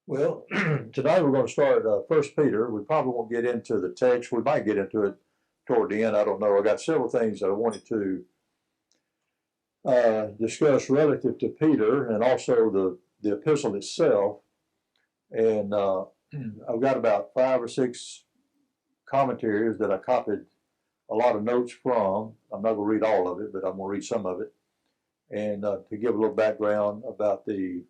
Well, tonight we're going to start First Peter. We probably won't get into the text. We might get into it toward the end. I don't know. I got several things that I wanted to discuss relative to Peter and also the epistle itself. And I've got about 5 or 6 commentaries that I copied a lot of notes from. I'm not going to read all of it, but I'm going to read some of it. And to give a little background about the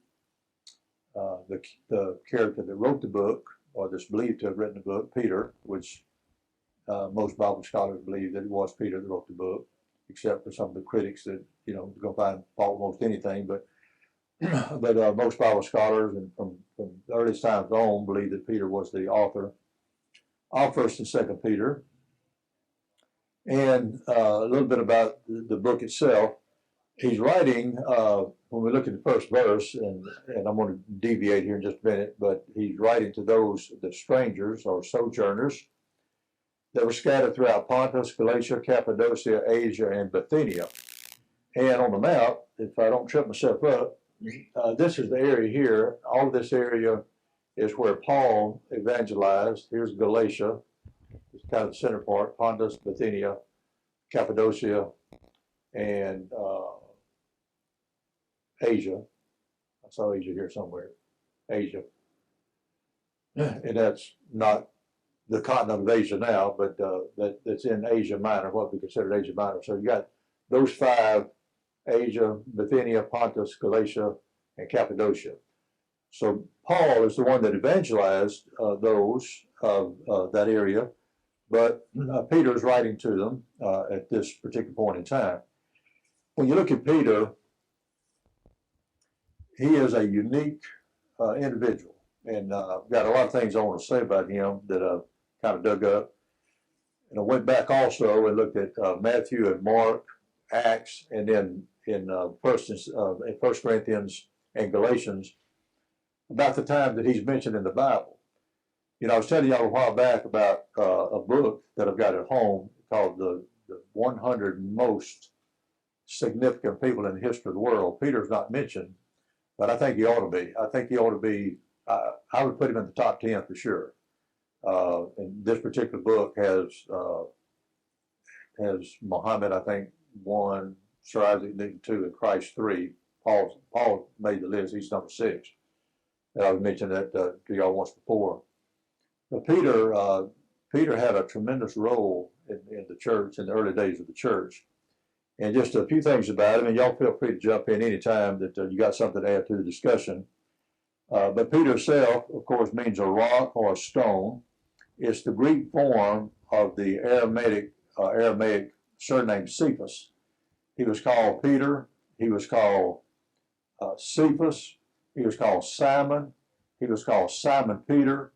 character that wrote the book, or that's believed to have written the book, Peter, which most Bible scholars believe that it was Peter that wrote the book, except for some of the critics that you're going to find fault most anything. But most Bible scholars, and from the earliest times on, believe that Peter was the author of First and Second Peter. And a little bit about the book itself. He's writing, when we look at the first verse, and I'm going to deviate here in just a minute, but he's writing to those, the strangers or sojourners that were scattered throughout Pontus, Galatia, Cappadocia, Asia, and Bithynia. And on the map, if I don't trip myself up, this is the area here. All of this area is where Paul evangelized. Here's Galatia. It's kind of the center part. Pontus, Bithynia, Cappadocia, and Asia. I saw Asia here somewhere. Asia. And that's not the continent of Asia now, but that's in Asia Minor, what we consider Asia Minor. So you got those 5: Asia, Bithynia, Pontus, Galatia, and Cappadocia. So Paul is the one that evangelized those of that area, but Peter is writing to them at this particular point in time. When you look at Peter, he is a unique individual, and I've got a lot of things I want to say about him that I've kind of dug up. And I went back also and looked at Matthew and Mark, Acts, and then in First Corinthians and Galatians about the time that he's mentioned in the Bible. I was telling y'all a while back about a book that I've got at home called the 100 Most Significant People in the History of the World. Peter's not mentioned, but I think he ought to be. I think he ought to be. I would put him in the top 10 for sure. And this particular book has Muhammad, I think, 1, Sir Isaac Newton 2, and Christ 3. Paul made the list. He's number 6. And I mentioned that to y'all once before. But Peter had a tremendous role in the church, in the early days of the church. And just a few things about him, and y'all feel free to jump in any time that you got something to add to the discussion. But Peter himself, of course, means a rock or a stone. It's the Greek form of the Aramaic surname Cephas. He was called Peter. He was called Cephas. He was called Simon. He was called Simon Peter.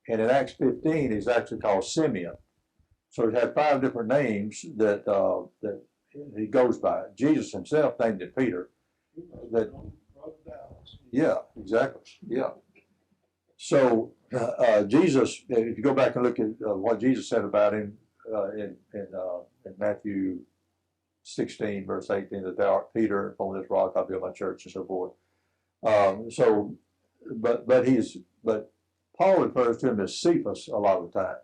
And in Acts 15, he's actually called Simeon. So he had 5 different names that he goes by. Jesus himself named it Peter. Yeah, exactly. Yeah. So Jesus, if you go back and look at what Jesus said about him in Matthew 16, verse 18, that thou art Peter, upon this rock I'll build my church, and so forth. But Paul refers to him as Cephas a lot of the time.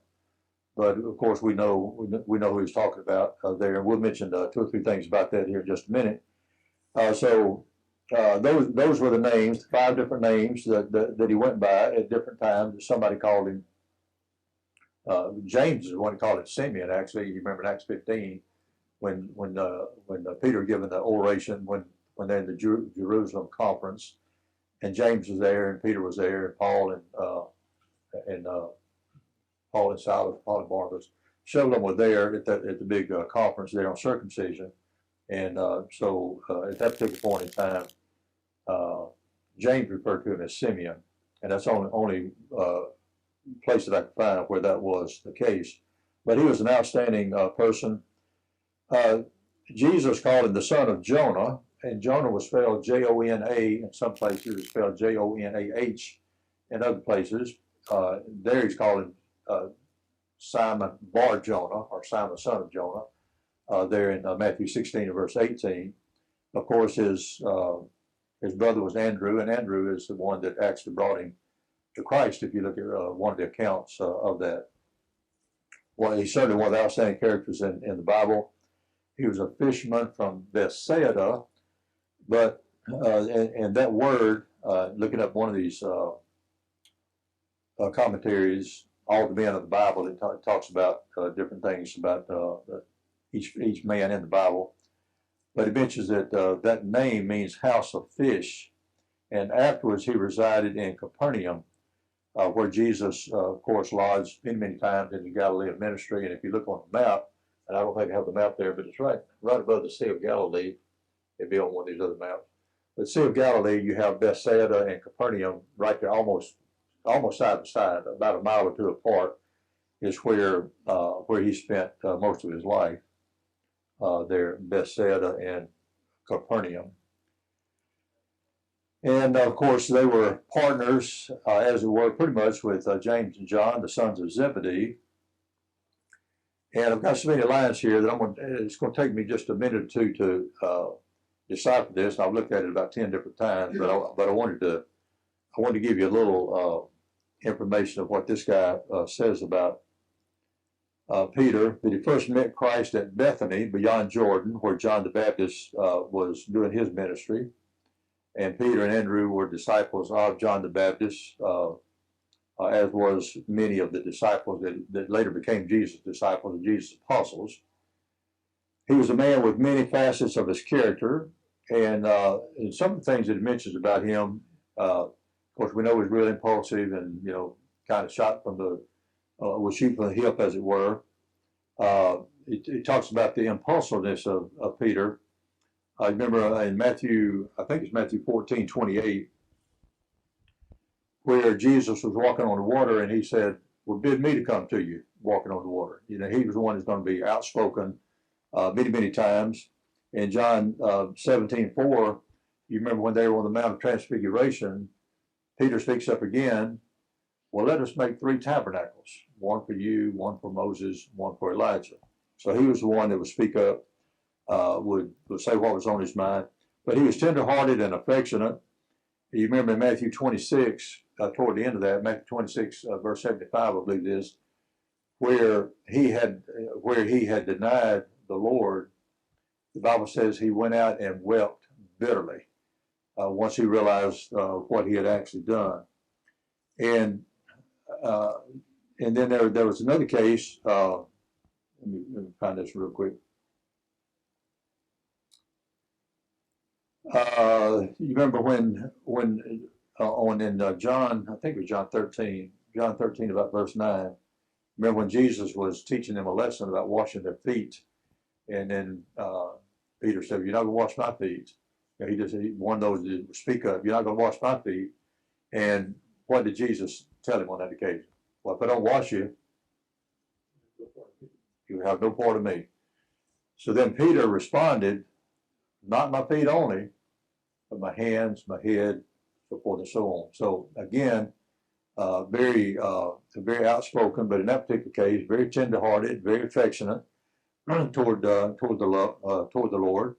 But of course, we know who he's talking about there, and we'll mention 2 or 3 things about that here in just a minute. Those were the names, 5 different names that he went by at different times. Somebody called him James is the one who called it Simeon. Actually, you remember in Acts 15 when Peter given the oration when they're in the Jerusalem conference, and James was there, and Peter was there, and Paul and Silas, Paul and Barnabas, several of them were there at the big conference there on circumcision. And so at that particular point in time, James referred to him as Simeon, and that's the only place that I could find where that was the case. But he was an outstanding person. Jesus called him the son of Jonah, and Jonah was spelled Jona in some places. It was spelled Jonah in other places. There he's called him Simon Bar Jonah, or Simon son of Jonah. There in Matthew 16 and verse 18. Of course, his brother was Andrew, and Andrew is the one that actually brought him to Christ if you look at one of the accounts of that. Well, he's certainly one of the outstanding characters in the Bible. He was a fisherman from Bethsaida, but and that word, looking up one of these commentaries, all the men of the Bible, it talks about different things about each man in the Bible. But it mentions that that name means house of fish, and afterwards he resided in Capernaum, where Jesus, of course, lodged many times in the Galilean ministry. And if you look on the map, and I don't think I have the map there, but it's right above the Sea of Galilee. It'd be on one of these other maps. But Sea of Galilee, you have Bethsaida and Capernaum right there, almost side by side, about a mile or two apart, is where he spent most of his life. There, Bethsaida and Capernaum. And of course, they were partners, as it were, pretty much with James and John, the sons of Zebedee. And I've got so many lines here that it's going to take me just a minute or two to decipher this. And I've looked at it about 10 different times, but I wanted to give you a little information of what this guy says about Peter. That he first met Christ at Bethany, beyond Jordan, where John the Baptist was doing his ministry. And Peter and Andrew were disciples of John the Baptist, as was many of the disciples that later became Jesus' disciples and Jesus' apostles. He was a man with many facets of his character, and some of the things that it mentions about him, of course, we know he's real impulsive and, kind of shot from the, was shoot from the hip, as it were. It talks about the impulsiveness of Peter. I remember in Matthew, I think it's Matthew 14:28, where Jesus was walking on the water and he said, well, bid me to come to you, walking on the water. He was the one who's going to be outspoken many times. In John 17:4, you remember when they were on the Mount of Transfiguration, Peter speaks up again, well, let us make 3 tabernacles, one for you, one for Moses, one for Elijah. So he was the one that would speak up, would say what was on his mind. But he was tenderhearted and affectionate. You remember in Matthew 26, toward the end of that, Matthew 26, verse 75, I believe it is, where he had denied the Lord. The Bible says he went out and wept bitterly once he realized what he had actually done. And then there was another case. Let me find this real quick. You remember when in John, I think it was John 13, about verse 9. Remember when Jesus was teaching them a lesson about washing their feet, and then Peter said, "You're not going to wash my feet." And he one of those that speak up. You're not going to wash my feet. And what did Jesus tell him on that occasion? Well, if I don't wash you, you have no part of me. So then Peter responded, not my feet only, but my hands, my head, so forth and so on. So again, very outspoken, but in that particular case, very tender-hearted, very affectionate toward the Lord.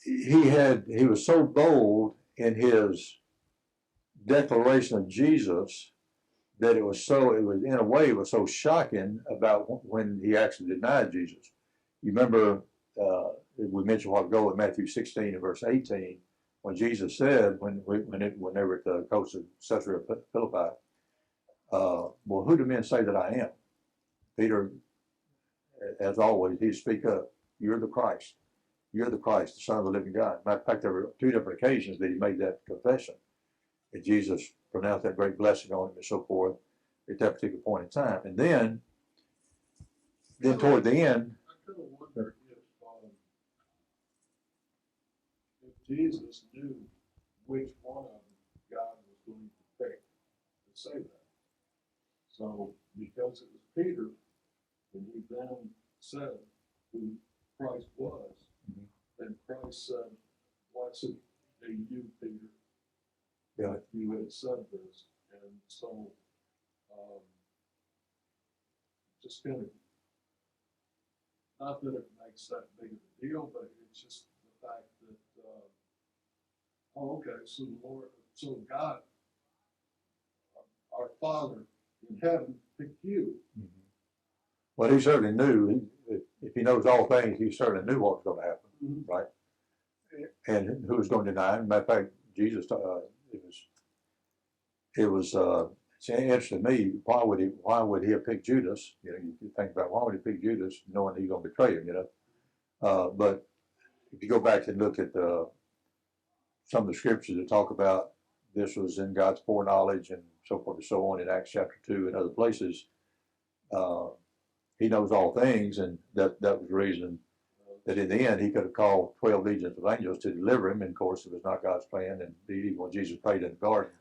He was so bold in his declaration of Jesus that it was in a way so shocking about when he actually denied Jesus. You remember we mentioned a while ago in Matthew 16 and verse 18, when Jesus said, when they were at the coast of Caesarea Philippi, well, who do men say that I am? Peter, as always, he'd speak up. You're the Christ. You're the Christ, the Son of the living God. Matter of fact, there were 2 different occasions that he made that confession. And Jesus pronounced that great blessing on him and so forth at that particular point in time. And then toward the end, I kind of wonder if Jesus knew which one of them God was going to pick to say that. So, because it was Peter, and he then said who Christ was, then Christ said, "Blessed be you, Peter, that you had said this." And so, just kind of, not that it makes that big of a deal, but it's just the fact that Oh, okay, so the Lord, so God, our Father in heaven picked you. Well, he certainly knew. If he knows all things, he certainly knew what was going to happen, Mm-hmm. right? And who was going to deny him? Matter of fact, Jesus. It's interesting to me. Why would he have picked Judas? You know, you think about why would he pick Judas, knowing he's going to betray him. You know, but if you go back and look at some of the scriptures that talk about this was in God's foreknowledge and so forth and so on in Acts chapter 2 and other places, he knows all things, and that was the reason that in the end he could have called 12 legions of angels to deliver him. And of course, it was not God's plan. And even when Jesus prayed in the garden,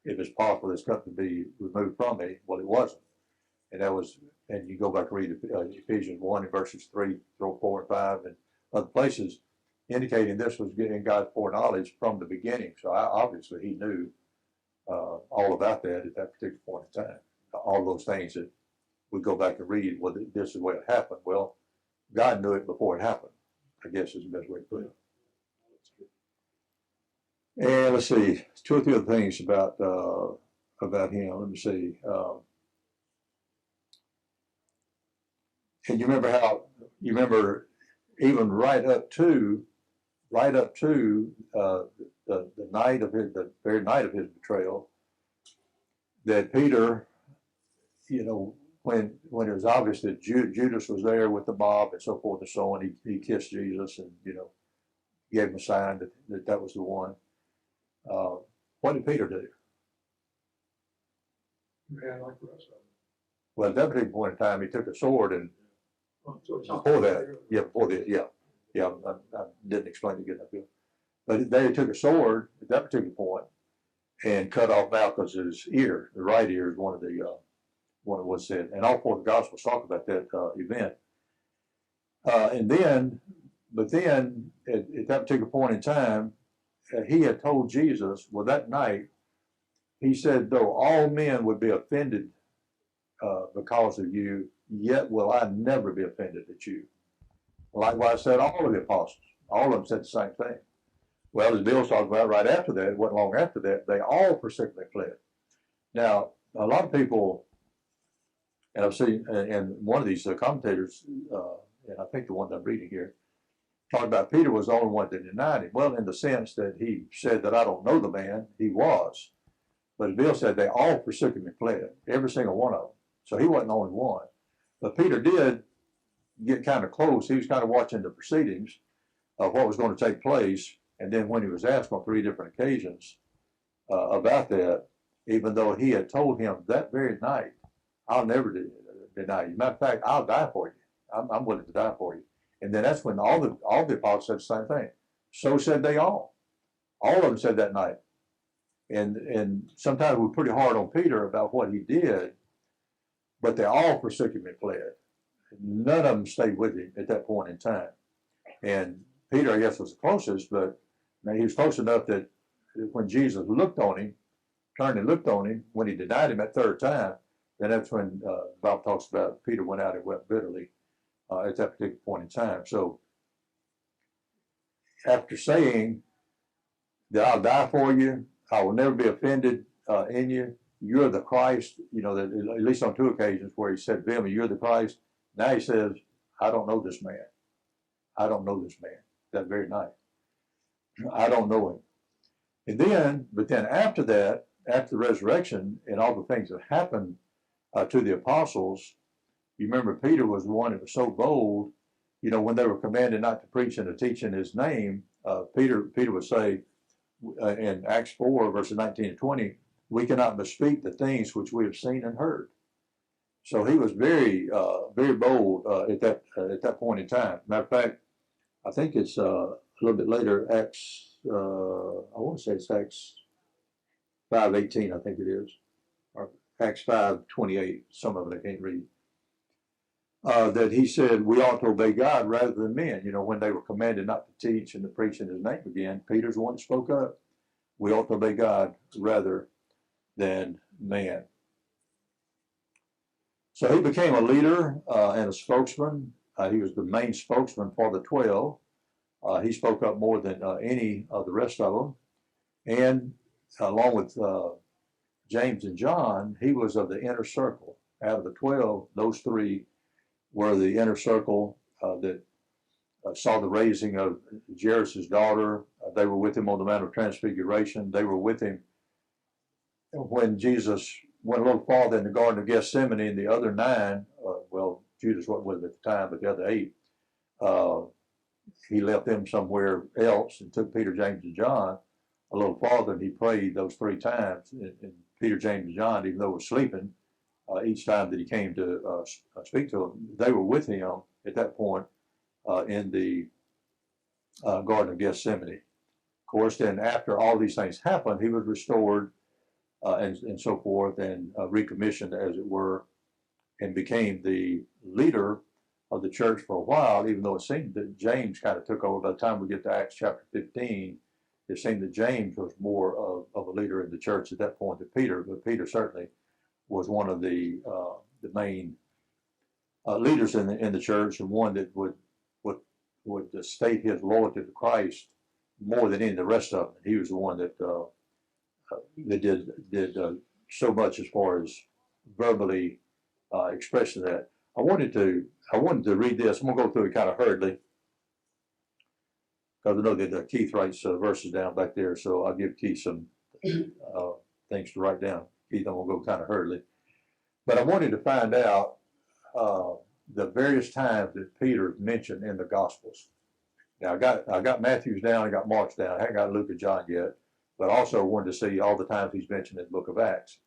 if it's possible this cup to be removed from me, well, it wasn't. And that was, and you go back and read Ephesians 1 and verses 3, 4, and 5, and other places, indicating this was getting God's foreknowledge from the beginning. So obviously he knew all about that at that particular point in time. All those things that we go back and read, well, this is the way it happened. Well, God knew it before it happened, I guess is the best way to put it. And let's see, 2 or 3 other things about him. Let me see. And you remember even right up to the night of the very night of his betrayal, that Peter, you know, when it was obvious that Judas was there with the mob and so forth and so on, he kissed Jesus and, you know, gave him a sign that was the one. What did Peter do? Man, like the rest of them. Well, at that particular point in time, he took a sword and before that, I didn't explain it good enough here. But there he took a sword at that particular point and cut off Malchus's ear. The right ear is one of what's said. And all 4 of the Gospels talk about that event. But then at that particular point in time, he had told Jesus, well, that night, he said, though all men would be offended because of you, yet will I never be offended at you. Likewise said all of the apostles. All of them said the same thing. Well, as Bill's talking about, right after that, it wasn't long after that, they all forsaken and fled. Now, a lot of people, and I've seen, and one of these commentators, and I think the one that I'm reading here, talked about Peter was the only one that denied him. Well, in the sense that he said that I don't know the man, he was. But as Bill said, they all forsook him and fled, every single one of them. So he wasn't the only one. But Peter did get kind of close. He was kind of watching the proceedings of what was going to take place. And then when he was asked on 3 different occasions about that, even though he had told him that very night, I'll never deny you. Matter of fact, I'll die for you. I'm willing to die for you. And then that's when all the apostles said the same thing. So said they all. All of them said that night. And sometimes we're pretty hard on Peter about what he did, but they all forsook him and fled. None of them stayed with him at that point in time. And Peter, I guess, was the closest, but he was close enough that when Jesus looked on him, turned and looked on him, when he denied him that 3rd time, then that's when the Bible talks about Peter went out and wept bitterly at that particular point in time. So after saying that I'll die for you, I will never be offended in you, you're the Christ, you know, that at least on 2 occasions where he said, Bill, you're the Christ. Now he says, I don't know this man. I don't know this man that very night. I don't know him. And then after that, after the resurrection and all the things that happened to the apostles, you remember Peter was the one that was so bold, you know, when they were commanded not to preach and to teach in his name, Peter would say in Acts 4, verses 19 and 20, we cannot bespeak the things which we have seen and heard. So he was very, very bold at that point in time. Matter of fact, I think it's a little bit later, Acts, I want to say it's Acts 5:18, I think it is, or Acts 5:28, some of it I can't read, that he said we ought to obey God rather than men. You know, when they were commanded not to teach and to preach in his name again, Peter's the one that spoke up. We ought to obey God rather than man. So he became a leader and a spokesman. He was the main spokesman for the 12. He spoke up more than any of the rest of them. And along with James and John, he was of the inner circle. Out of the 12, those three were the inner circle that saw the raising of Jairus' daughter. They were with him on the Mount of Transfiguration. They were with him when Jesus went a little farther in the Garden of Gethsemane, and the other 9, well, Judas wasn't with him at the time, but the other 8, he left them somewhere else and took Peter, James, and John a little farther, and he prayed those 3 times. And Peter, James, and John, even though they were sleeping, each time that he came to speak to them, they were with him at that point in the Garden of Gethsemane. Of course, then after all these things happened, he was restored and so forth, and recommissioned, as it were, and became the leader of the church for a while, even though it seemed that James kind of took over. By the time we get to Acts chapter 15, it seemed that James was more of a leader in the church at that point than Peter, but Peter certainly was one of the main leaders in the church, and one that would state his loyalty to Christ more than any of the rest of them. He was the one that did so much as far as verbally expressing that. I wanted to read this. I'm gonna go through it kind of hurriedly because I know that Keith writes verses down back there, so I'll give Keith some things to write down. Keith, I'm gonna go kind of hurriedly, but I wanted to find out the various times that Peter mentioned in the Gospels. Now I got Matthew's down, I got Mark's down. I haven't got Luke and John yet, but also wanted to see all the times he's mentioned in the book of Acts,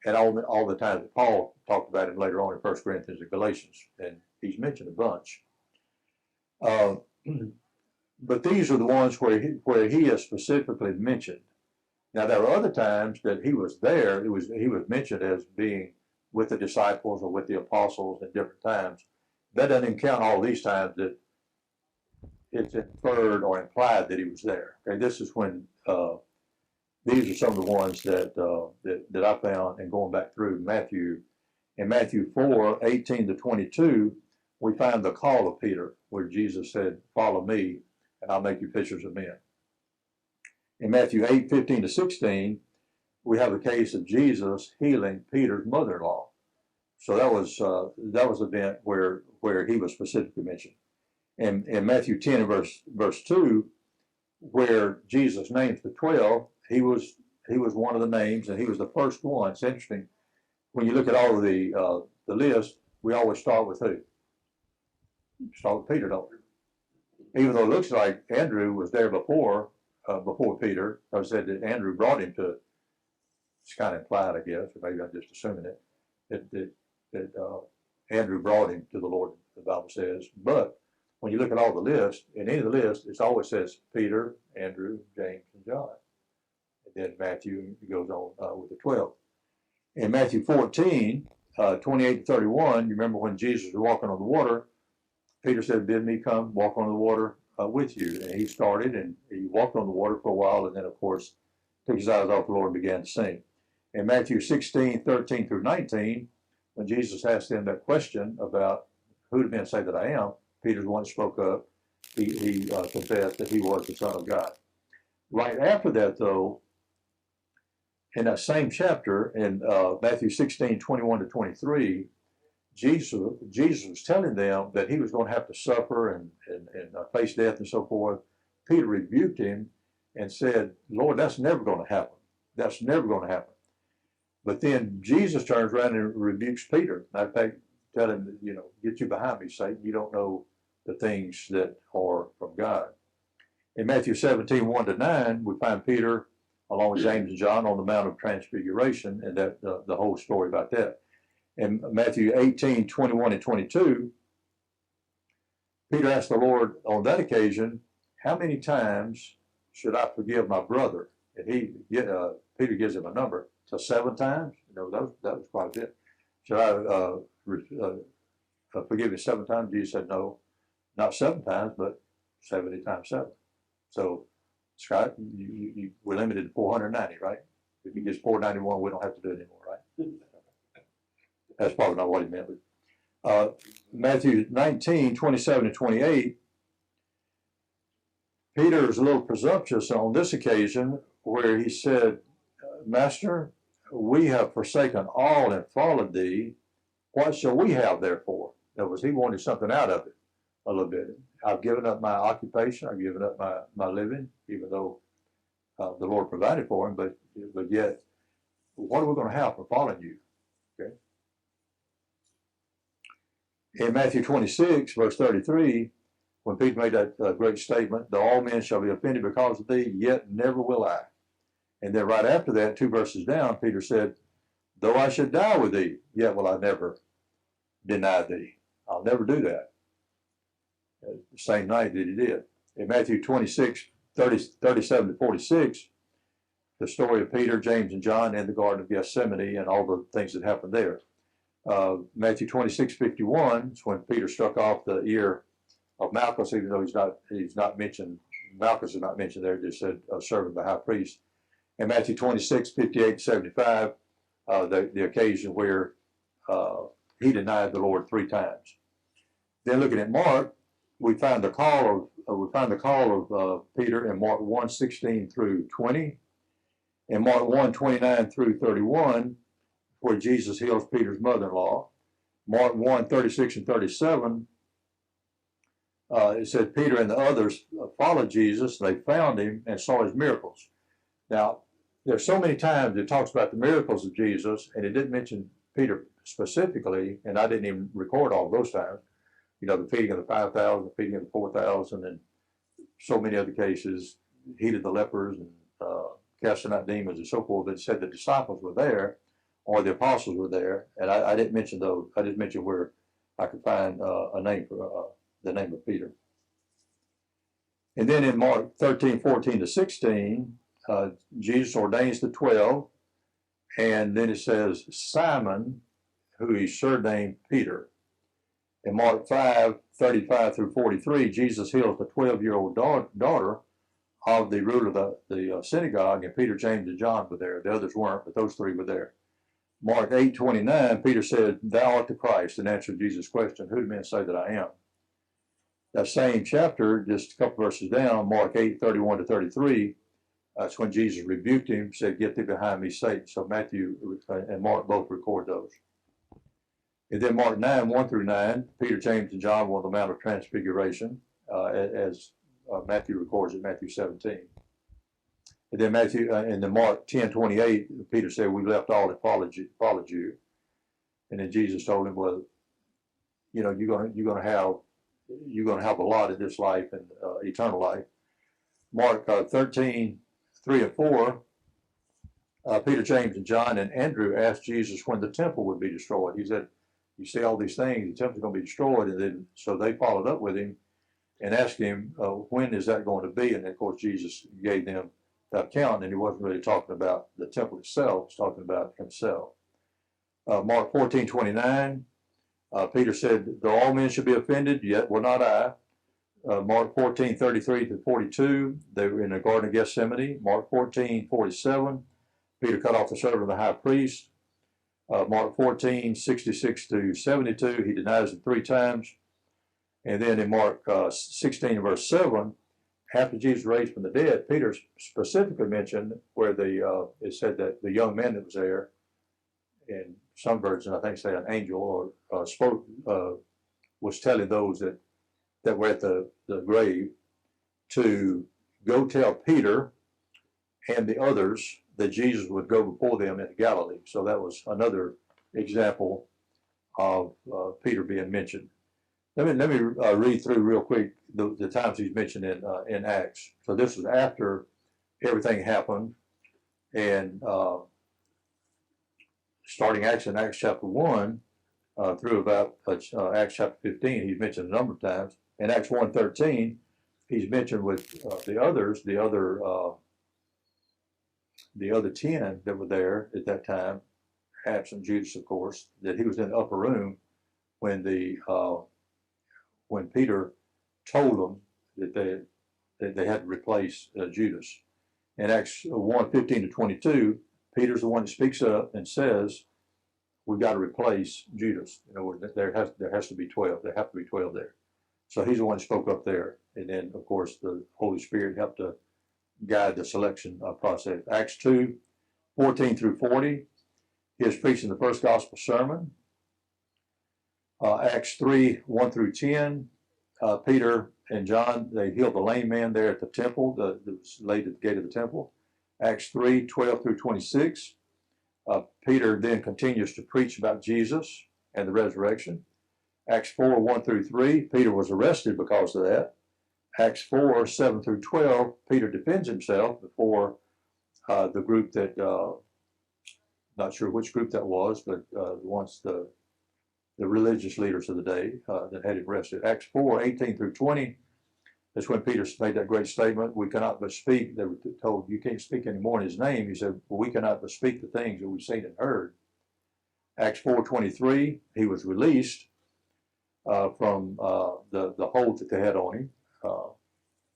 and all the times that Paul talked about him later on in 1 Corinthians and Galatians, and he's mentioned a bunch. But these are the ones where he is specifically mentioned. Now there are other times that he was there. He was mentioned as being with the disciples or with the apostles at different times. That doesn't even count all these times that it's inferred or implied that he was there. Okay, this is when these are some of the ones that I found, and going back through Matthew. In Matthew 4:18 to 22, we find the call of Peter, where Jesus said, "Follow me, and I'll make you fishers of men." In Matthew 8:15 to 16, we have the case of Jesus healing Peter's mother-in-law. So that was an event where he was specifically mentioned. And in Matthew 10 and verse 2, where Jesus names the 12, he was one of the names, and he was the first one. It's interesting when you look at all of the list. We always start with who? Start with Peter, don't we? Even though it looks like Andrew was there before Peter. I said that Andrew brought him to. It's kind of implied, I guess, or maybe I'm just assuming it. That Andrew brought him to the Lord, the Bible says. But when you look at all the lists, in any of the lists, it always says Peter, Andrew, James, and John. And then Matthew goes on with the 12. In Matthew 14, 28 to 31, you remember when Jesus was walking on the water, Peter said, "Bid me come walk on the water with you." And he started, and he walked on the water for a while, and then, of course, took his eyes off the Lord and began to sing. In Matthew 16, 13 through 19, when Jesus asked him that question about who do men say that I am, Peter's the one that spoke up. He confessed that he was the Son of God. Right after that, though, in that same chapter, in Matthew 16, 21 to 23, Jesus was telling them that he was going to have to suffer and face death and so forth. Peter rebuked him and said, "Lord, that's never going to happen. That's never going to happen." But then Jesus turns around and rebukes Peter. Matter of fact, tell him, "Get you behind me, Satan. You don't know the things that are from God." In Matthew 17, 1 to 9, we find Peter, along with James and John, on the Mount of Transfiguration, and that the whole story about that. In Matthew 18, 21 and 22, Peter asked the Lord on that occasion, "How many times should I forgive my brother?" And Peter gives him a number. So 7 times? That was quite a bit. Should I forgive him 7 times? Jesus said, "No, not 7 times, but 70 times 7. So, Scott, we're limited to 490, right? If he gets 491, we don't have to do it anymore, right? That's probably not what he meant. But Matthew 19, 27 and 28, Peter is a little presumptuous on this occasion where he said, Master, we have forsaken all and followed thee. What shall we have therefore? In other words, he wanted something out of it a little bit. I've given up my occupation. I've given up my living, even though the Lord provided for him. But yet, what are we going to have for following you? Okay. In Matthew 26, verse 33, when Peter made that great statement, though all men shall be offended because of thee, yet never will I. And then right after that, 2 verses down, Peter said, though I should die with thee, yet will I never deny thee. I'll never do that. The same night that he did. In Matthew 26, 37 to 46, the story of Peter, James, and John in the Garden of Gethsemane and all the things that happened there. Matthew 26, 51 is when Peter struck off the ear of Malchus, even though he's not mentioned, Malchus is not mentioned there, it just said servant of the high priest. In Matthew 26, 58 to 75, the occasion where he denied the Lord 3 times. Then looking at Mark, we find the call of Peter in Mark 1, 16 through 20. In Mark 1, 29 through 31, where Jesus heals Peter's mother-in-law. Mark 1, 36 and 37, it said Peter and the others followed Jesus. They found him and saw his miracles. Now, there's so many times it talks about the miracles of Jesus, and it didn't mention Peter specifically, and I didn't even record all those times. You know, the feeding of the 5,000, the feeding of the 4,000, and so many other cases, healed the lepers and casting out demons and so forth. But it said the disciples were there, or the apostles were there, and I didn't mention those. I just mentioned where I could find a name for the name of Peter. And then in Mark 13, 14 to 16, Jesus ordains the 12, and then it says Simon, who he surnamed Peter. In Mark 5, 35 through 43, Jesus heals the 12-year-old daughter of the ruler of the synagogue, and Peter, James, and John were there. The others weren't, but those 3 were there. Mark 8, 29, Peter said, thou art the Christ, and answered Jesus' question, who do men say that I am? That same chapter, just a couple verses down, Mark 8, 31 to 33, that's when Jesus rebuked him, said, get thee behind me, Satan. So Matthew and Mark both record those. And then Mark 9, 1 through 9, Peter, James, and John were on the Mount of Transfiguration, as Matthew records in Matthew 17. And then in the Mark 10, 28, Peter said, we left all and followed you. And then Jesus told him, well, you know, you're gonna have a lot in this life and eternal life. Mark 13, 3 and 4, Peter, James, and John and Andrew asked Jesus when the temple would be destroyed. He said, you see all these things, the temple's going to be destroyed. And then, so they followed up with him and asked him, when is that going to be? And of course, Jesus gave them the account, and he wasn't really talking about the temple itself, he was talking about himself. Mark 14, 29, Peter said, though all men should be offended, yet will not I. Mark 14, 33 to 42, they were in the Garden of Gethsemane. Mark 14, 47, Peter cut off the servant of the high priest. Mark 14, 66 to 72, he denies him 3 times. And then in Mark 16, verse 7, after Jesus raised from the dead, Peter specifically mentioned where it said that the young man that was there, in some versions I think say an angel, or spoke, was telling those that were at the grave to go tell Peter and the others that Jesus would go before them into Galilee. So that was another example of Peter being mentioned. Let me read through real quick the times he's mentioned in Acts. So this was after everything happened, and starting Acts in Acts chapter 1 through about Acts chapter 15, he's mentioned a number of times. In Acts 1:13, he's mentioned with the other 10 that were there at that time, absent Judas, of course, that he was in the upper room when Peter told them that they had to replace Judas. In Acts 1:15 to 22, Peter's the one that speaks up and says, we've got to replace Judas. You know, there has to be 12. There have to be 12 there. So he's the one who spoke up there. And then, of course, the Holy Spirit helped to guide the selection process. Acts 2:14 through 40, he is preaching the first gospel sermon. Acts 3:1 through 10, Peter and John, they healed the lame man there at the temple, that was laid at the gate of the temple. Acts 3:12 through 26, Peter then continues to preach about Jesus and the resurrection. Acts 4:1 through 3, Peter was arrested because of that. Acts 4:7 through 12, Peter defends himself before the group that, not sure which group that was, but once the religious leaders of the day that had him arrested. Acts 4:18 through 20, that's when Peter made that great statement, we cannot but speak. They were told, you can't speak anymore in his name. He said, well, we cannot but speak the things that we've seen and heard. Acts 4:23, he was released from the hold that they had on him,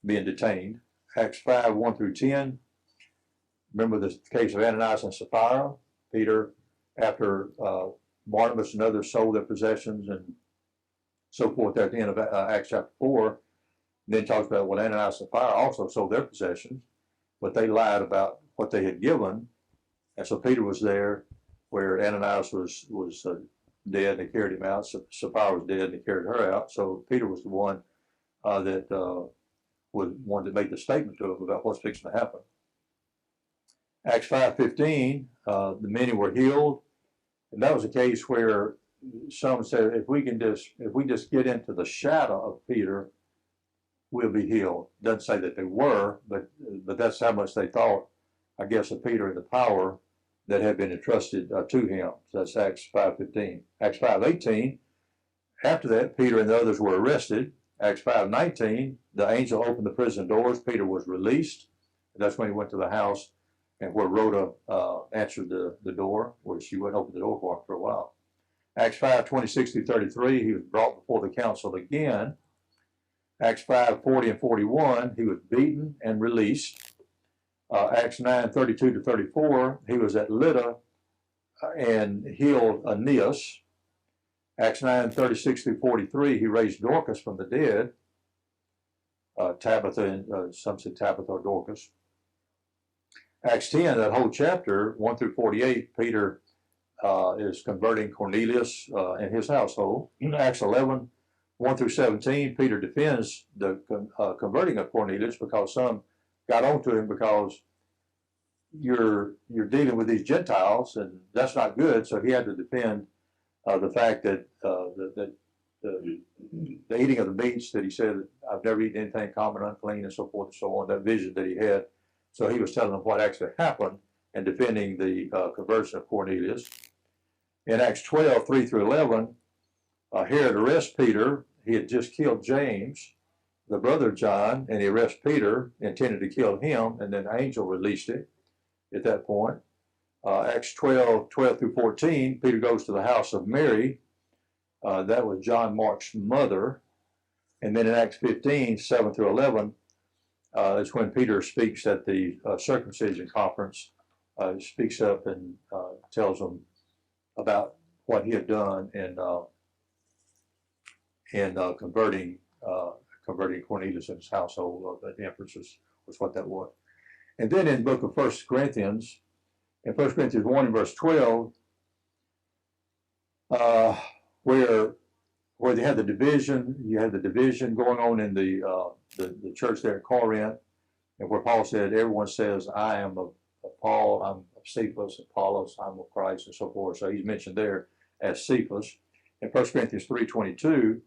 being detained. Acts 5:1 through 10, remember the case of Ananias and Sapphira? Peter, after Barnabas and others sold their possessions and so forth at the end of Acts chapter 4, then talks about, well, Ananias and Sapphira also sold their possessions, but they lied about what they had given. And so Peter was there where Ananias was dead and they carried him out. Sapphira was dead and they carried her out. So Peter was the one that was one that made the statement to him about what's fixing to happen. Acts 5:15, the many were healed. And that was a case where some said, if we just get into the shadow of Peter, we'll be healed. Doesn't say that they were, but that's how much they thought, I guess, of Peter and the power that had been entrusted to him. So that's Acts 5:15. Acts 5:18, after that, Peter and the others were arrested. Acts 5:19, the angel opened the prison doors. Peter was released. That's when he went to the house and where Rhoda answered the door, where she wouldn't open the door for him for a while. Acts 5:26 through 33, he was brought before the council again. Acts 5:40 and 41, he was beaten and released. Acts 9:32 to 34, he was at Lydda and healed Aeneas. Acts 9:36 through 43, he raised Dorcas from the dead. Tabitha, and some said Tabitha or Dorcas. Acts 10, that whole chapter, 1 through 48, Peter is converting Cornelius and his household. In Acts 11, 1 through 17, Peter defends the converting of Cornelius because some got onto him because you're dealing with these Gentiles and that's not good. So he had to defend the fact that the eating of the meats that he said, I've never eaten anything common, unclean, and so forth and so on, that vision that he had. So he was telling them what actually happened and defending the conversion of Cornelius. In Acts 12, 3 through 11, Herod arrests Peter. He had just killed James, the brother of John, and he arrests Peter, intended to kill him, and then the angel released him at that point. Acts 12, 12 through 14, Peter goes to the house of Mary. That was John Mark's mother. And then in Acts 15, 7 through 11, is when Peter speaks at the circumcision conference, speaks up and tells them about what he had done in converting Cornelius and his household. The emphasis was what that was. And then in the book of 1 Corinthians, in 1 Corinthians 1 and verse 12, where they had the division, you had the division going on in the church there at Corinth, and where Paul said, everyone says, I am of Paul, I'm of Cephas, Apollos, I'm of Christ, and so forth. So he's mentioned there as Cephas. In 1 Corinthians 3:22,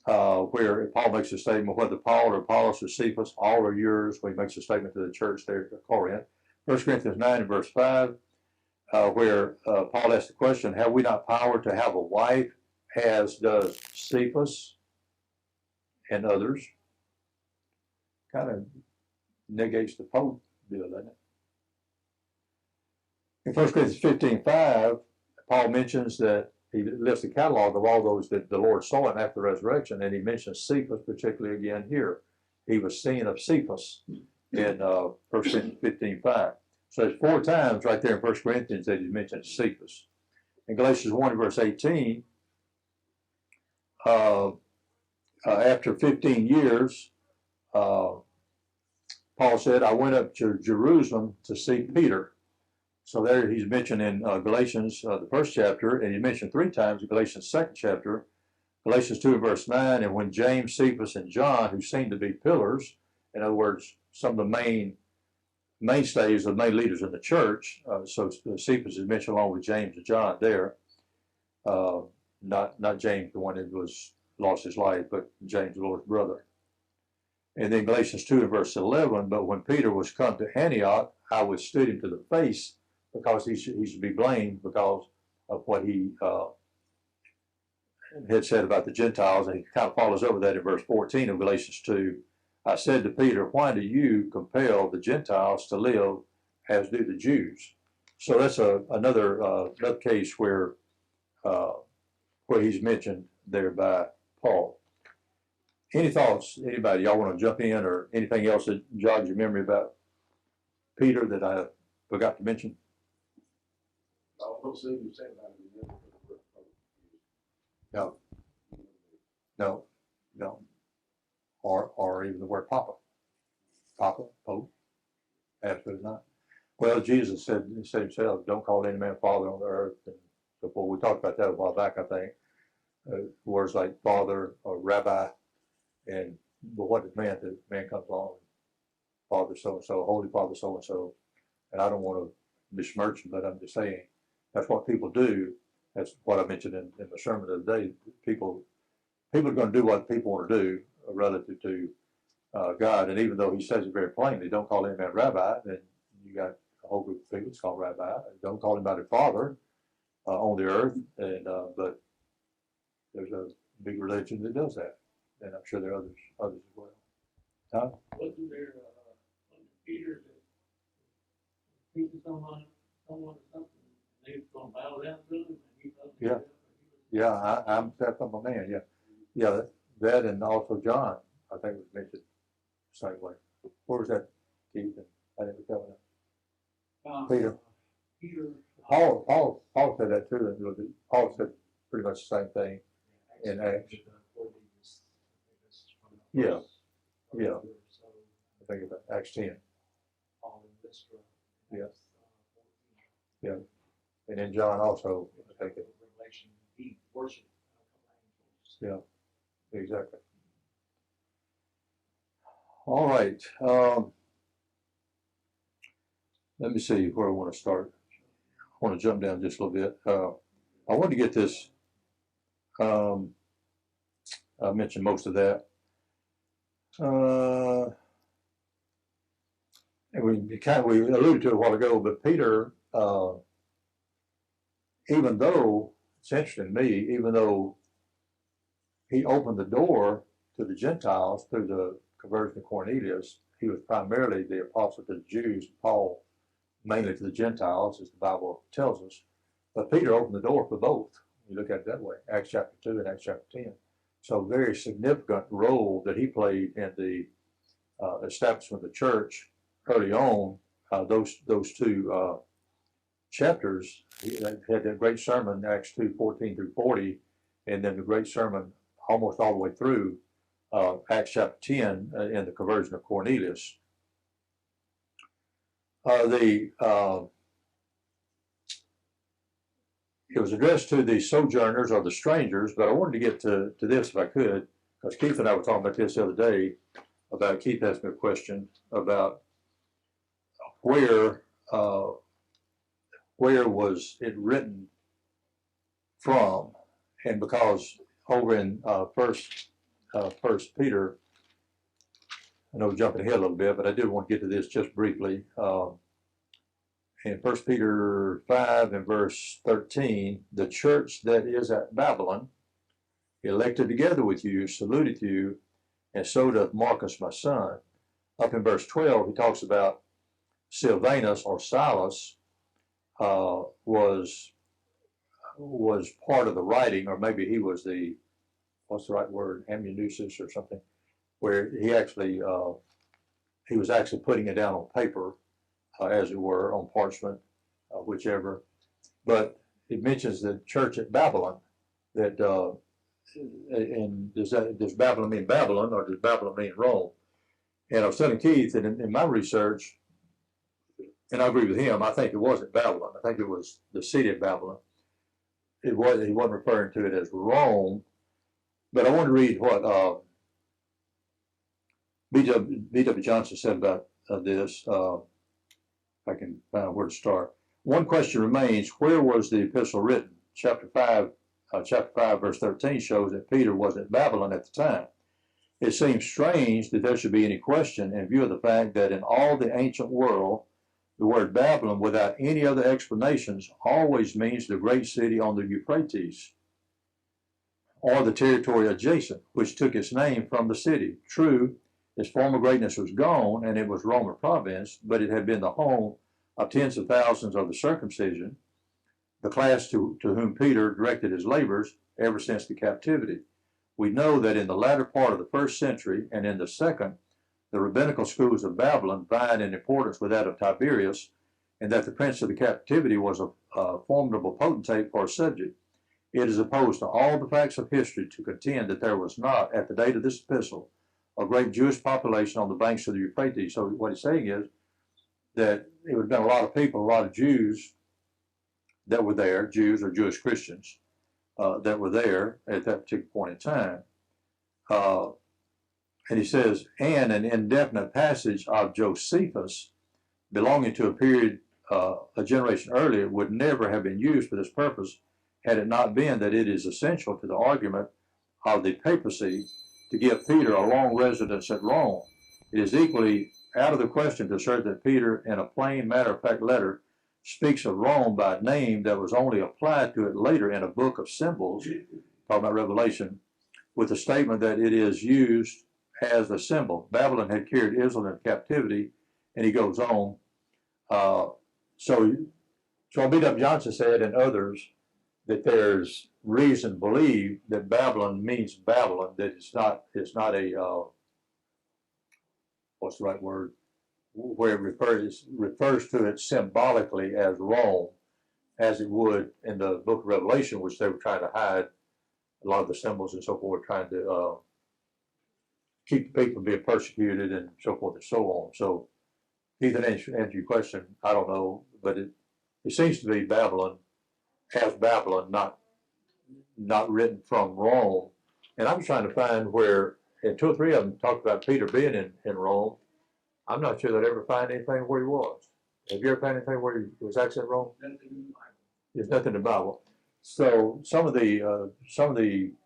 where Paul makes a statement, whether Paul or Apollos or Cephas, all are yours, when he makes a statement to the church there at Corinth. 1 Corinthians 9 and verse 5, where Paul asked the question, have we not power to have a wife, as does Cephas and others? Kind of negates the Pope deal, doesn't it? In 1 Corinthians 15:5, Paul mentions that he lists a catalog of all those that the Lord saw him after the resurrection, and he mentions Cephas particularly again here. He was seen of Cephas in 1 Corinthians 15:5. So there's 4 times right there in 1 Corinthians that he mentions Cephas. In Galatians 1 verse 18, after 15 years, Paul said, I went up to Jerusalem to see Peter. So there he's mentioned in Galatians, the first chapter, and he mentioned 3 times in Galatians' second chapter, Galatians 2 verse 9, and when James, Cephas, and John, who seemed to be pillars, in other words, some of the mainstays, the main leaders in the church, so Cephas is mentioned along with James and John there, not James, the one that lost his life, but James, the Lord's brother. And then Galatians 2 and verse 11, but when Peter was come to Antioch, I withstood him to the face, because he should be blamed because of what he had said about the Gentiles. And he kind of follows over that in verse 14 of Galatians 2. I said to Peter, why do you compel the Gentiles to live as do the Jews? So that's another case where he's mentioned there by Paul. Any thoughts, anybody? Y'all want to jump in, or anything else that jogs your memory about Peter that I forgot to mention? I don't see you saying about it. No. Or even the word Papa. Papa, Pope? Absolutely not. Well, Jesus said himself, don't call any man father on the earth. And so forth. We talked about that a while back, I think. Words like father or rabbi. But what it meant, that man comes along, Father so-and-so, Holy Father so-and-so. And I don't want to besmirch him, but I'm just saying that's what people do. That's what I mentioned in the sermon the other day. People are going to do what people want to do relative to God. And even though he says it very plainly, don't call any man rabbi, then you got a whole group of people that's called rabbi. Don't call anybody father on the earth. But there's a big religion that does that. And I'm sure there are others as well. Huh? Wasn't there Peter that treated someone or something, and they was going to bow down to him, and he thought Yeah. Yeah, I'm that's my man. Yeah, that and also John, I think was mentioned the same way. Where was that, Keith? I didn't tell him. Peter. Paul said that too. And Paul said pretty much the same thing in Acts. Yeah. I think about Acts 10. Yeah. Yeah. And then John also, I think it. Yeah, exactly. All right. Let me see where I want to start. I want to jump down just a little bit. I want to get this. I mentioned most of that. And we alluded to it a while ago, but Peter, even though it's interesting to me, even though he opened the door to the Gentiles through the conversion of Cornelius, he was primarily the apostle to the Jews, Paul mainly to the Gentiles, as the Bible tells us. But Peter opened the door for both. You look at it that way, Acts chapter 2 and Acts chapter 10. So very significant role that he played in the establishment of the church early on. Those two chapters, he had a great sermon, Acts 2:14 through 40, and then the great sermon almost all the way through Acts chapter 10 in the conversion of Cornelius. It was addressed to the sojourners or the strangers, but I wanted to get to this if I could, because Keith and I were talking about this the other day. Keith asked me a question about where was it written from, and because over in First Peter, I know we're jumping ahead a little bit, but I did want to get to this just briefly. In 1 Peter 5 and verse 13, the church that is at Babylon, elected together with you, saluteth you, and so doth Marcus my son. Up in verse 12, he talks about Silvanus or Silas was part of the writing, or maybe he was the, what's the right word, amanuensis or something, where he was actually putting it down on paper, as it were, on parchment, whichever. But it mentions the church at Babylon. That and does Babylon mean Babylon, or does Babylon mean Rome? And I was telling Keith, and in my research, and I agree with him, I think it wasn't Babylon. I think it was the city of Babylon. He wasn't referring to it as Rome. But I want to read what B.W. Johnson said about this. If I can find where to start. One question remains: where was the epistle written? Chapter 5, verse 13 shows that Peter was at Babylon at the time. It seems strange that there should be any question in view of the fact that in all the ancient world, the word Babylon, without any other explanations, always means the great city on the Euphrates, or the territory adjacent, which took its name from the city. True, its former greatness was gone, and it was Roman province, but it had been the home of tens of thousands of the circumcision, the class to whom Peter directed his labors ever since the captivity. We know that in the latter part of the first century and in the second, the rabbinical schools of Babylon vied in importance with that of Tiberius, and that the prince of the captivity was a formidable potentate for a subject. It is opposed to all the facts of history to contend that there was not, at the date of this epistle, a great Jewish population on the banks of the Euphrates. So what he's saying is that it would have been a lot of people, a lot of Jews that were there, Jews or Jewish Christians, that were there at that particular point in time. And he says, and an indefinite passage of Josephus belonging to a period a generation earlier would never have been used for this purpose had it not been that it is essential to the argument of the papacy to give Peter a long residence at Rome. It is equally out of the question to assert that Peter, in a plain matter-of-fact letter, speaks of Rome by a name that was only applied to it later in a book of symbols, talking about Revelation, with the statement that it is used as a symbol. Babylon had carried Israel into captivity, and he goes on. So B.W. Johnson said, and others, that there's reason to believe that Babylon means Babylon, that it's not a, what's the right word, where it refers to it symbolically as Rome, as it would in the book of Revelation, which they were trying to hide a lot of the symbols and so forth, trying to keep the people being persecuted and so forth and so on. So, Ethan, answer your question, I don't know, but it seems to be Babylon as Babylon, not written from Rome. And I'm trying to find where, and two or three of them talked about Peter being in Rome. I'm not sure that I ever find anything where he was. Have you ever found anything where he was actually in Rome? There's nothing in the Bible. So some of the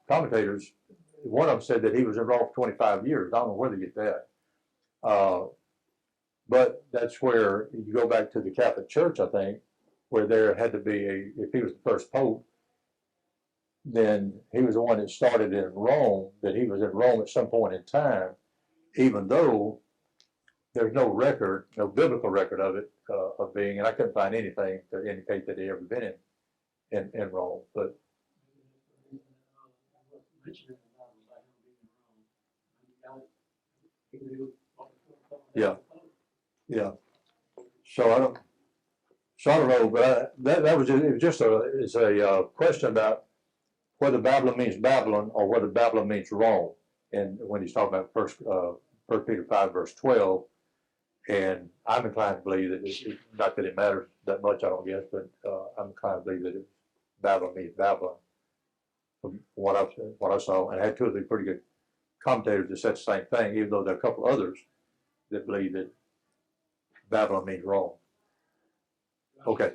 commentators, one of them said that he was in Rome for 25 years. I don't know where they get that. But that's where you go back to the Catholic Church, I think, where there had to be if he was the first pope, then he was the one that started in Rome, that he was in Rome at some point in time, even though there's no record, no biblical record of it, of being, and I couldn't find anything to indicate that he ever been in Rome. But yeah. So I don't know, but that was just a question about whether Babylon means Babylon or whether Babylon means Rome. And when he's talking about First Peter 5 verse 12, and I'm inclined to believe that not that it matters that much, I don't guess, but I'm inclined to believe that Babylon means Babylon. From what I saw, and I had two or three pretty good commentators that said the same thing, even though there are a couple others that believe that Babylon means Rome. Okay.